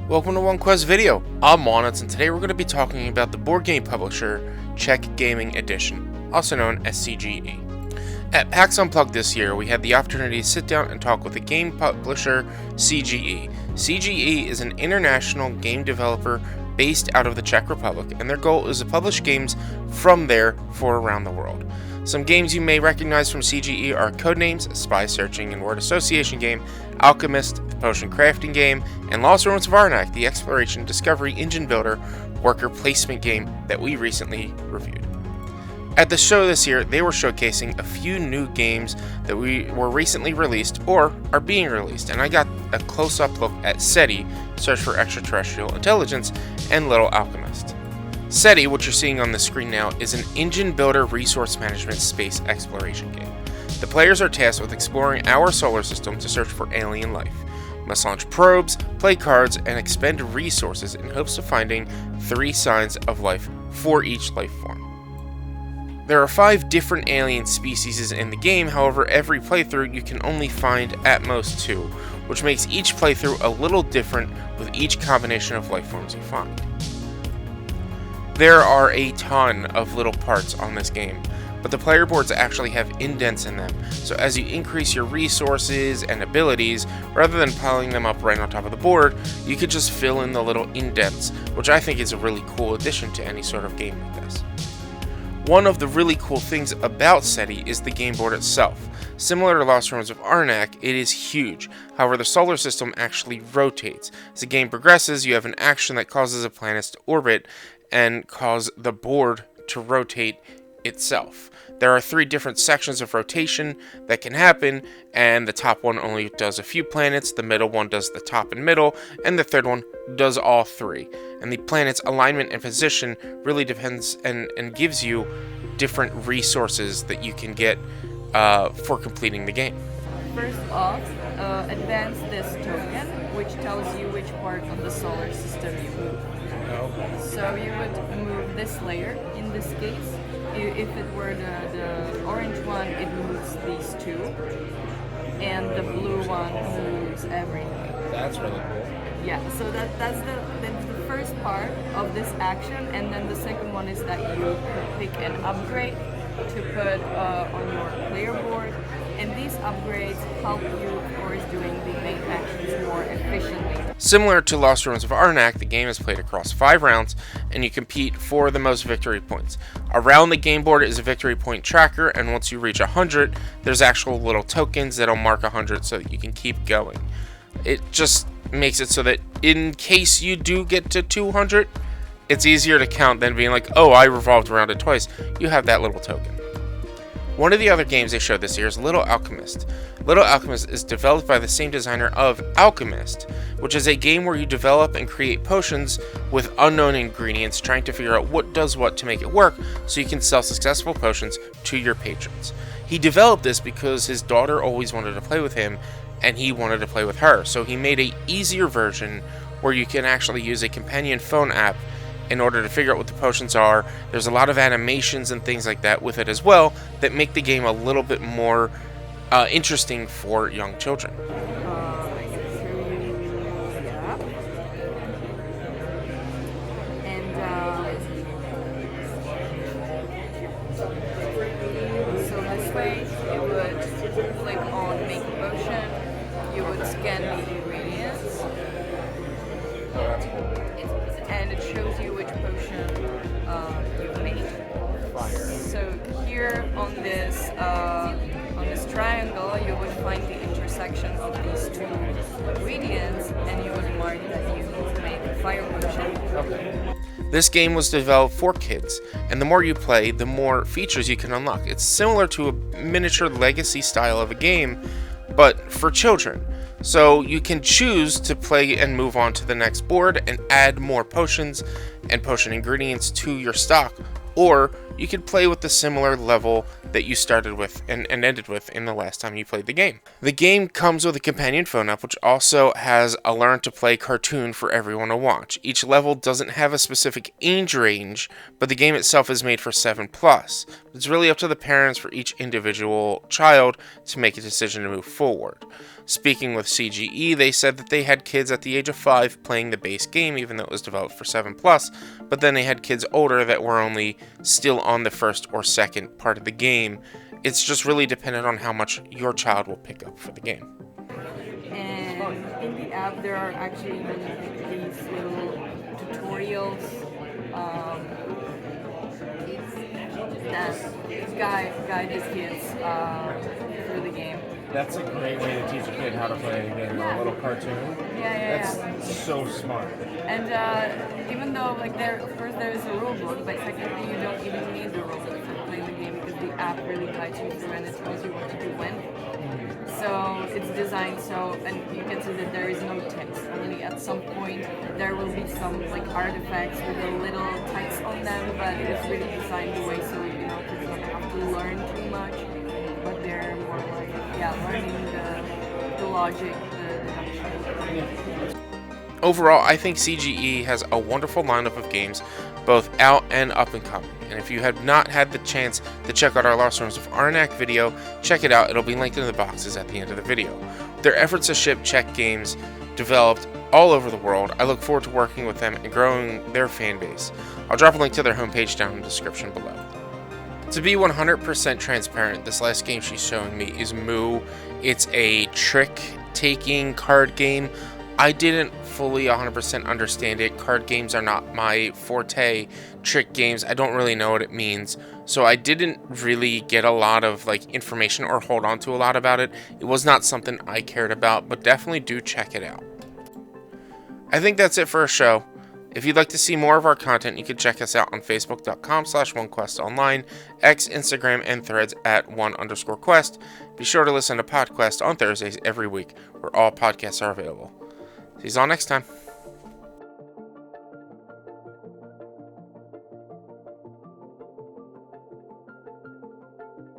Welcome to One Quest Video. I'm Walnuts, and today we're going to be talking about the Boardgame Publisher Czech Gaming Edition, also known as CGE. At PAX Unplugged this year, we had the opportunity to sit down and talk with the game publisher CGE. CGE is an international game developer based out of the Czech Republic, and their goal is to publish games from there for around the world. Some games you may recognize from CGE are Codenames, a spy searching and word association game, Alchemist, the potion crafting game, and Lost Ruins of Arnak, the exploration, discovery, engine builder, worker placement game that we recently reviewed. At the show this year, they were showcasing a few new games that were recently released or are being released, and I got a close-up look at SETI, Search for Extraterrestrial Intelligence, and Little Alchemist. SETI, which you're seeing on the screen now, is an engine builder resource management space exploration game. The players are tasked with exploring our solar system to search for alien life. You must launch probes, play cards, and expend resources in hopes of finding 3 signs of life for each life form. There are 5 different alien species in the game, however every playthrough you can only find at most 2, which makes each playthrough a little different with each combination of life forms you find. There are a ton of little parts on this game, but the player boards actually have indents in them, so as you increase your resources and abilities, rather than piling them up right on top of the board, you could just fill in the little indents, which I think is a really cool addition to any sort of game like this. One of the really cool things about SETI is the game board itself. Similar to Lost Ruins of Arnak, it is huge. However, the solar system actually rotates. As the game progresses, you have an action that causes a planet to orbit and cause the board to rotate itself. There are 3 different sections of rotation that can happen, and the top one only does a few planets, the middle one does the top and middle, and the third one does all 3. And the planet's alignment and position really depends and gives you different resources that you can get for completing the game. First off, advance this token, which tells you which part of the solar system you move. So you would move this layer, in this case. If it were the orange one, it moves these 2, and the blue one moves everything. That's really cool. Yeah, so that's the first part of this action, and then the second one is that you could pick an upgrade to put on your player board, and these upgrades help you, of course, doing the main actions more efficiently. Similar to Lost Ruins of Arnak, the game is played across 5 rounds, and you compete for the most victory points. Around the game board is a victory point tracker, and once you reach 100, there's actual little tokens that'll mark 100 so that you can keep going. It just makes it so that in case you do get to 200, it's easier to count than being like, oh, I revolved around it twice. You have that little token. One of the other games they showed this year is Little Alchemist. Little Alchemist is developed by the same designer of Alchemist, which is a game where you develop and create potions with unknown ingredients, trying to figure out what does what to make it work so you can sell successful potions to your patrons. He developed this because his daughter always wanted to play with him and he wanted to play with her, so he made an easier version where you can actually use a companion phone app in order to figure out what the potions are. There's a lot of animations and things like that with it as well that make the game a little bit more interesting for young children. So this way, you would click on Make a Potion, you would scan the ingredients, and it shows you which potion you've made. So here on this triangle, you would find the intersection of these 2 ingredients, and you would mark that you made a fire potion. Okay. This game was developed for kids, and the more you play, the more features you can unlock. It's similar to a miniature legacy style of a game, but for children. So you can choose to play and move on to the next board and add more potions and potion ingredients to your stock, or you could play with the similar level that you started with and ended with in the last time you played the game. The game comes with a companion phone app, which also has a learn to play cartoon for everyone to watch. Each level doesn't have a specific age range, but the game itself is made for 7+. It's really up to the parents for each individual child to make a decision to move forward. Speaking with CGE, they said that they had kids at the age of 5 playing the base game, even though it was developed for 7+, but then they had kids older that were only still on the first or second part of the game. It's just really dependent on how much your child will pick up for the game. And in the app, there are actually these little tutorials that guide these kids through the game. That's a great way to teach a kid how to play a game, a little cartoon. That's so smart. And even though, like, of course there is a rule book, but technically you don't even need the rule book for playing the game because the app really guides you through and it tells you what to do when. So it's designed so, and you can see that there is no text. Only at some point there will be some like artifacts with a little text on them, but it's really designed the way so kids don't have to learn too much, but they're more like learning the logic, the deduction. Overall, I think CGE has a wonderful lineup of games, both out and up and coming. And if you have not had the chance to check out our Lost Rooms of Arnak video, check it out. It'll be linked in the boxes at the end of the video. Their efforts to ship Czech games developed all over the world. I look forward to working with them and growing their fan base. I'll drop a link to their homepage down in the description below. To be 100% transparent, this last game she's showing me is Moo. It's a trick-taking card game. I didn't fully 100% understand it. Card games are not my forte. Trick games, I don't really know what it means. So I didn't really get a lot of information or hold on to a lot about it. It was not something I cared about, but definitely do check it out. I think that's it for our show. If you'd like to see more of our content, you can check us out on Facebook.com/OneQuestOnline, X, Instagram, and Threads at @1_Quest. Be sure to listen to PodQuest on Thursdays every week, where all podcasts are available. See you all next time.